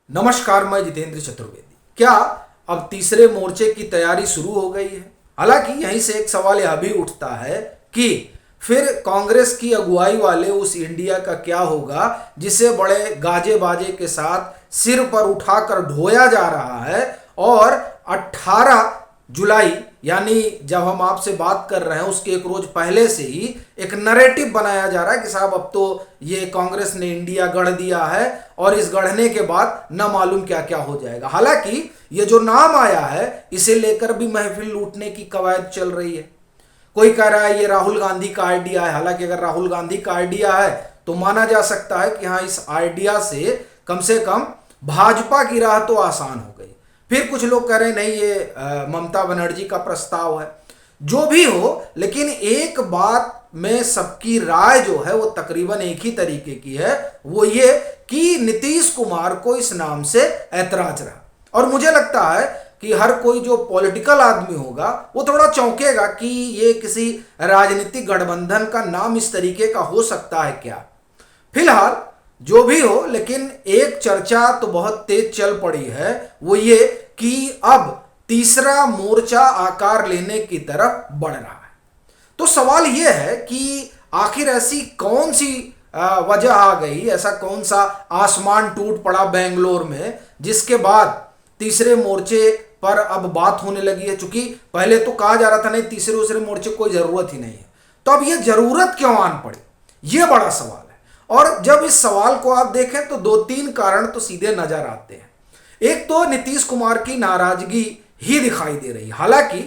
नमस्कार, मैं जितेंद्र चतुर्वेदी। क्या अब तीसरे मोर्चे की तैयारी शुरू हो गई है? हालांकि यहीं से एक सवाल यह भी उठता है कि फिर कांग्रेस की अगुवाई वाले उस इंडिया का क्या होगा जिसे बड़े गाजे बाजे के साथ सिर पर उठाकर ढोया जा रहा है। और 18 जुलाई यानी जब हम आपसे बात कर रहे हैं उसके एक रोज पहले से ही एक नैरेटिव बनाया जा रहा है कि साहब अब तो ये कांग्रेस ने इंडिया गढ़ दिया है और इस गढ़ने के बाद न मालूम क्या क्या हो जाएगा। हालांकि ये जो नाम आया है इसे लेकर भी महफिल लूटने की कवायद चल रही है। कोई कह रहा है ये राहुल गांधी का आइडिया है। हालांकि अगर राहुल गांधी का आइडिया है तो माना जा सकता है कि हाँ, इस आइडिया से कम भाजपा की राह तो आसान हो गई। फिर कुछ लोग कह रहे हैं नहीं, ये ममता बनर्जी का प्रस्ताव है। जो भी हो, लेकिन एक बात में सबकी राय जो है वो तकरीबन एक ही तरीके की है, वो ये कि नीतीश कुमार को इस नाम से ऐतराज रहा। और मुझे लगता है कि हर कोई जो पॉलिटिकल आदमी होगा वो थोड़ा चौंकेगा कि ये किसी राजनीतिक गठबंधन का नाम इस तरीके का हो सकता है क्या। फिलहाल जो भी हो, लेकिन एक चर्चा तो बहुत तेज चल पड़ी है, वो ये कि अब तीसरा मोर्चा आकार लेने की तरफ बढ़ रहा है। तो सवाल ये है कि आखिर ऐसी कौन सी वजह आ गई, ऐसा कौन सा आसमान टूट पड़ा बेंगलोर में जिसके बाद तीसरे मोर्चे पर अब बात होने लगी है। चूंकि पहले तो कहा जा रहा था नहीं, तीसरे मोर्चे कोई जरूरत ही नहीं है, तो अब ये जरूरत क्यों आन पड़ी, ये बड़ा सवाल है। और जब इस सवाल को आप देखें तो दो तीन कारण तो सीधे नजर आते हैं। एक तो नीतीश कुमार की नाराजगी ही दिखाई दे रही। हालांकि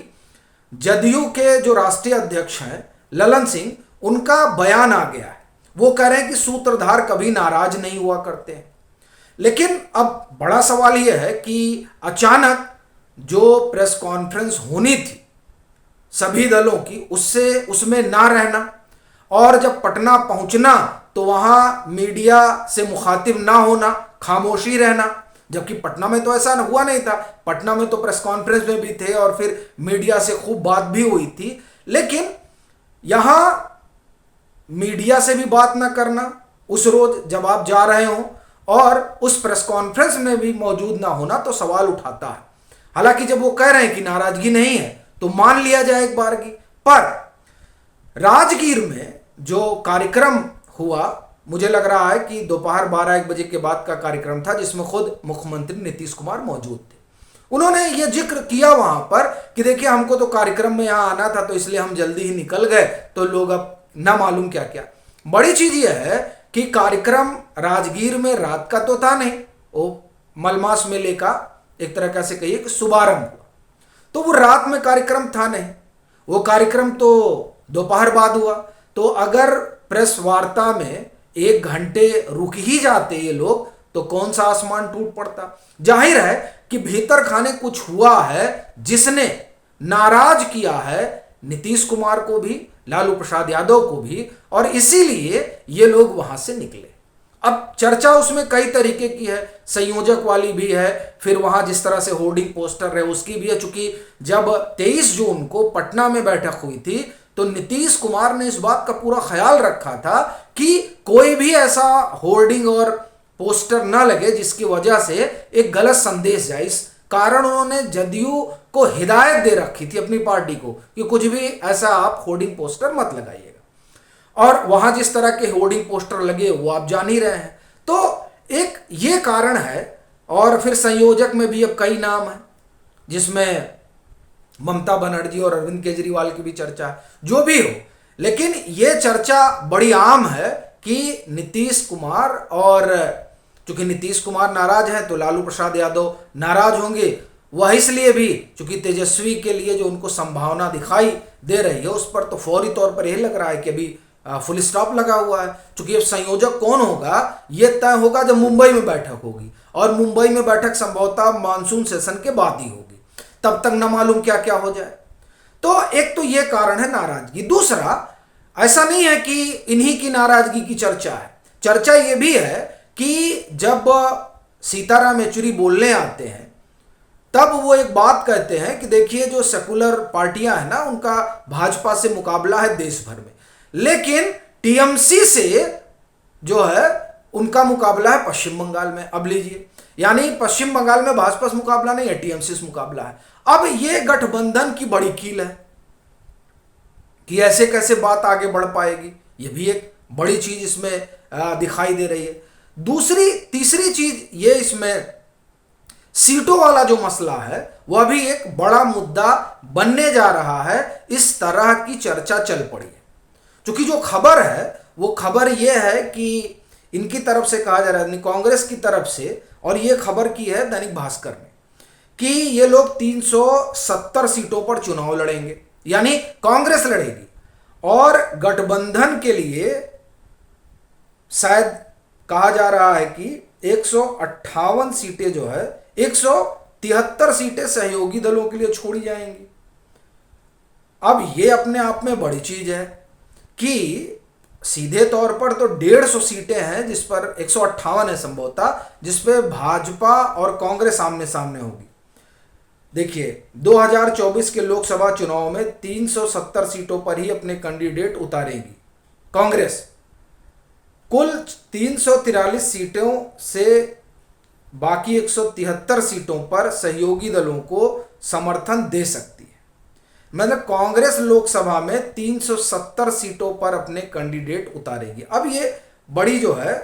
जदयू के जो राष्ट्रीय अध्यक्ष हैं ललन सिंह, उनका बयान आ गया है। वो कह रहे हैं कि सूत्रधार कभी नाराज नहीं हुआ करते हैं। लेकिन अब बड़ा सवाल यह है कि अचानक जो प्रेस कॉन्फ्रेंस होनी थी सभी दलों की, उसमें ना रहना, और जब पटना पहुंचना तो वहां मीडिया से मुखातिब ना होना, खामोशी रहना। जबकि पटना में तो ऐसा हुआ नहीं था। पटना में तो प्रेस कॉन्फ्रेंस में भी थे और फिर मीडिया से खूब बात भी हुई थी। लेकिन यहां मीडिया से भी बात ना करना उस रोज जब आप जा रहे हो, और उस प्रेस कॉन्फ्रेंस में भी मौजूद ना होना, तो सवाल उठाता है। हालांकि जब वो कह रहे हैं कि नाराजगी नहीं है तो मान लिया जाए एक बार की। पर राजगीर में जो कार्यक्रम हुआ, मुझे लग रहा है कि दोपहर 12-1 बजे के बाद का कार्यक्रम था, जिसमें खुद मुख्यमंत्री नीतीश कुमार मौजूद थे। उन्होंने ये जिक्र किया वहां पर कि देखिए, हमको तो कार्यक्रम में यहां आना था तो इसलिए हम जल्दी ही निकल गए, तो लोग अब ना मालूम क्या क्या। बड़ी चीज यह है कि कार्यक्रम राजगीर में रात का तो था नहीं, वो मलमास मेले का एक तरह कैसे कहिए कि शुभारंभ हुआ, तो वो रात में कार्यक्रम था नहीं। वो कार्यक्रम तो दोपहर बाद हुआ। तो अगर प्रेस वार्ता में 1 घंटे रुक ही जाते ये लोग तो कौन सा आसमान टूट पड़ता। जाहिर है कि भीतर खाने कुछ हुआ है जिसने नाराज किया है नीतीश कुमार को भी, लालू प्रसाद यादव को भी, और इसीलिए ये लोग वहां से निकले। अब चर्चा उसमें कई तरीके की है, संयोजक वाली भी है, फिर वहां जिस तरह से होर्डिंग पोस्टर है उसकी भी है। चूंकि जब 23 जून को पटना में बैठक हुई थी तो नीतीश कुमार ने इस बात का पूरा ख्याल रखा था कि कोई भी ऐसा होर्डिंग और पोस्टर न लगे जिसकी वजह से एक गलत संदेश जाए। इस कारण उन्होंने जदयू को हिदायत दे रखी थी अपनी पार्टी को कि कुछ भी ऐसा आप होर्डिंग पोस्टर मत लगाइएगा। और वहां जिस तरह के होर्डिंग पोस्टर लगे वो आप जान ही रहे हैं। तो एक ये कारण है। और फिर संयोजक में भी अब कई नाम है, जिसमें ममता बनर्जी और अरविंद केजरीवाल की भी चर्चा है। जो भी हो, लेकिन यह चर्चा बड़ी आम है कि नीतीश कुमार, और चूंकि नीतीश कुमार नाराज है तो लालू प्रसाद यादव नाराज होंगे। वह इसलिए भी चूंकि तेजस्वी के लिए जो उनको संभावना दिखाई दे रही है उस पर तो फौरी तौर पर यह लग रहा है कि अभी फुल स्टॉप लगा हुआ है। चूंकि अब संयोजक कौन होगा यह तय होगा जब मुंबई में बैठक होगी, और मुंबई में बैठक संभवतः मानसून सेशन के बाद ही होगी, तब तक न मालूम क्या क्या हो जाए। तो एक तो यह कारण है नाराजगी। दूसरा, ऐसा नहीं है कि इन्हीं की नाराजगी की चर्चा है। चर्चा यह भी है कि जब सीताराम येचुरी बोलने आते हैं तब वो एक बात कहते हैं कि देखिए, जो सेकुलर पार्टियां हैं ना, उनका भाजपा से मुकाबला है देश भर में, लेकिन टीएमसी से जो है उनका मुकाबला है पश्चिम बंगाल में। अब लीजिए, यानी पश्चिम बंगाल में भाजपा से मुकाबला नहीं है, टीएमसी से मुकाबला है। अब ये गठबंधन की बड़ी कील है कि ऐसे कैसे बात आगे बढ़ पाएगी, ये भी एक बड़ी चीज इसमें दिखाई दे रही है। तीसरी चीज ये इसमें सीटों वाला जो मसला है वह भी एक बड़ा मुद्दा बनने जा रहा है। इस तरह की चर्चा चल पड़ी है, क्योंकि जो खबर है वो खबर ये है कि इनकी तरफ से कहा जा रहा है, कांग्रेस की तरफ से, और ये खबर की है दैनिक भास्कर ने, कि ये लोग 370 सीटों पर चुनाव लड़ेंगे, यानी कांग्रेस लड़ेगी। और गठबंधन के लिए शायद कहा जा रहा है कि 158 सीटें जो है, 173 सीटें सहयोगी दलों के लिए छोड़ी जाएंगी। अब ये अपने आप में बड़ी चीज है कि सीधे तौर पर तो 150 सीटें हैं, जिस पर 158 है संभवतः, जिस पे भाजपा और कांग्रेस आमने सामने होगी। देखिए 2024 के लोकसभा चुनाव में 370 सीटों पर ही अपने कैंडिडेट उतारेगी कांग्रेस। कुल 343 सीटों से बाकी 173 सीटों पर सहयोगी दलों को समर्थन दे सकती है। मतलब कांग्रेस लोकसभा में 370 सीटों पर अपने कैंडिडेट उतारेगी। अब ये बड़ी जो है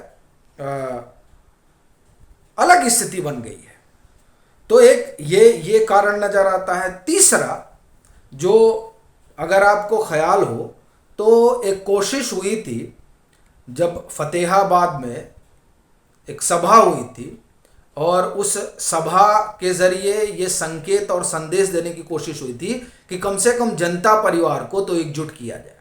अलग स्थिति बन गई है। तो एक ये कारण नजर आता है। तीसरा, जो अगर आपको ख्याल हो तो एक कोशिश हुई थी जब फतेहाबाद में एक सभा हुई थी, और उस सभा के जरिए ये संकेत और संदेश देने की कोशिश हुई थी कि कम से कम जनता परिवार को तो एकजुट किया जाए।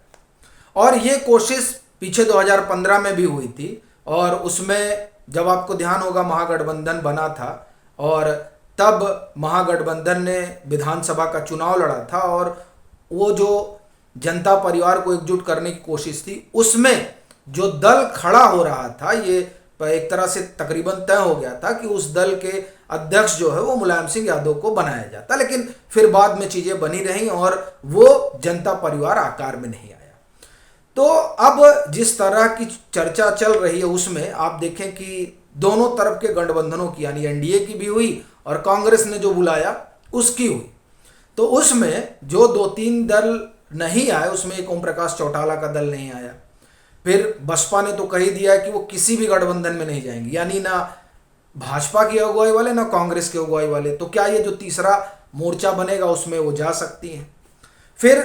और ये कोशिश पीछे 2015 में भी हुई थी, और उसमें जब आपको ध्यान होगा महागठबंधन बना था, और तब महागठबंधन ने विधानसभा का चुनाव लड़ा था, और वो जो जनता परिवार को एकजुट करने की कोशिश थी, उसमें जो दल खड़ा हो रहा था, ये एक तरह से तकरीबन तय हो गया था कि उस दल के अध्यक्ष जो है वो मुलायम सिंह यादव को बनाया जाता। लेकिन फिर बाद में चीजें बनी रहीं और वो जनता परिवार आकार में नहीं आया। तो अब जिस तरह की चर्चा चल रही है उसमें आप देखें कि दोनों तरफ के गठबंधनों की, यानी एनडीए की भी हुई और कांग्रेस ने जो बुलाया उसकी हुई। तो उसमें जो 2-3 दल नहीं आए, उसमें एक ओम प्रकाश चौटाला का दल नहीं आया। फिर बसपा ने तो कह ही दिया है कि वो किसी भी गठबंधन में नहीं जाएंगे, यानी ना भाजपा की अगुवाई वाले ना कांग्रेस की अगुवाई वाले। तो क्या ये जो तीसरा मोर्चा बनेगा उसमें वो जा सकती हैं। फिर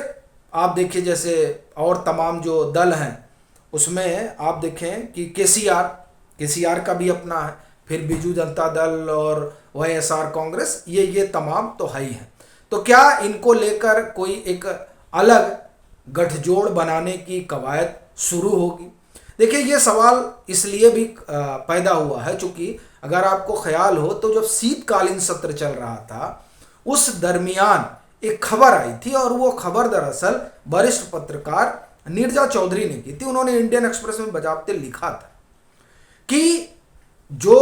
आप देखिए जैसे और तमाम जो दल हैं उसमें आप देखें कि केसीआर का भी अपना है, फिर बीजू जनता दल और वाईएसआर कांग्रेस, ये तमाम तो है ही हैं। तो क्या इनको लेकर कोई एक अलग गठजोड़ बनाने की कवायद शुरू होगी? देखिए ये सवाल इसलिए भी पैदा हुआ है क्योंकि अगर आपको ख्याल हो तो जब शीतकालीन सत्र चल रहा था उस दरमियान एक खबर आई थी, और वो खबर दरअसल वरिष्ठ पत्रकार नीरजा चौधरी ने की थी। उन्होंने इंडियन एक्सप्रेस में बजाबते लिखा था कि जो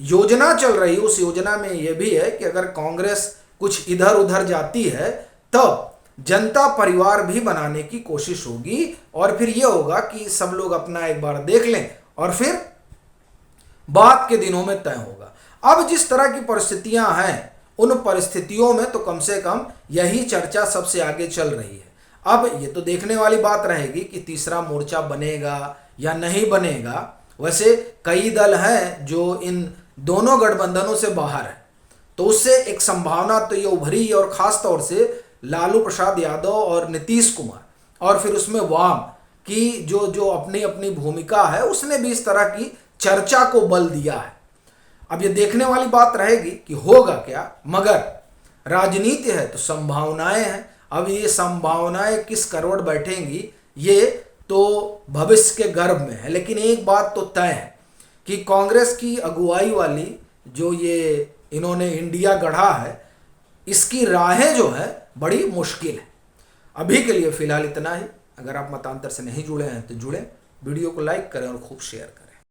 योजना चल रही है उस योजना में यह भी है कि अगर कांग्रेस कुछ इधर उधर जाती है तो जनता परिवार भी बनाने की कोशिश होगी, और फिर यह होगा कि सब लोग अपना एक बार देख लें और फिर बाद के दिनों में तय होगा। अब जिस तरह की परिस्थितियां हैं उन परिस्थितियों में तो कम से कम यही चर्चा सबसे आगे चल रही है। अब ये तो देखने वाली बात रहेगी कि तीसरा मोर्चा बनेगा या नहीं बनेगा। वैसे कई दल हैं जो इन दोनों गठबंधनों से बाहर है, तो उससे एक संभावना तो ये उभरी, और खास तौर से लालू प्रसाद यादव और नीतीश कुमार, और फिर उसमें वाम की जो अपनी अपनी भूमिका है, उसने भी इस तरह की चर्चा को बल दिया है। अब ये देखने वाली बात रहेगी कि होगा क्या, मगर राजनीति है तो संभावनाएं हैं। अब ये संभावनाएं किस करवट बैठेंगी ये तो भविष्य के गर्भ में है। लेकिन एक बात तो तय है कि कांग्रेस की अगुवाई वाली जो ये इन्होंने इंडिया गढ़ा है, इसकी राहें जो है बड़ी मुश्किल है। अभी के लिए फिलहाल इतना ही। अगर आप मतांतर से नहीं जुड़े हैं तो जुड़ें, वीडियो को लाइक करें और खूब शेयर करें।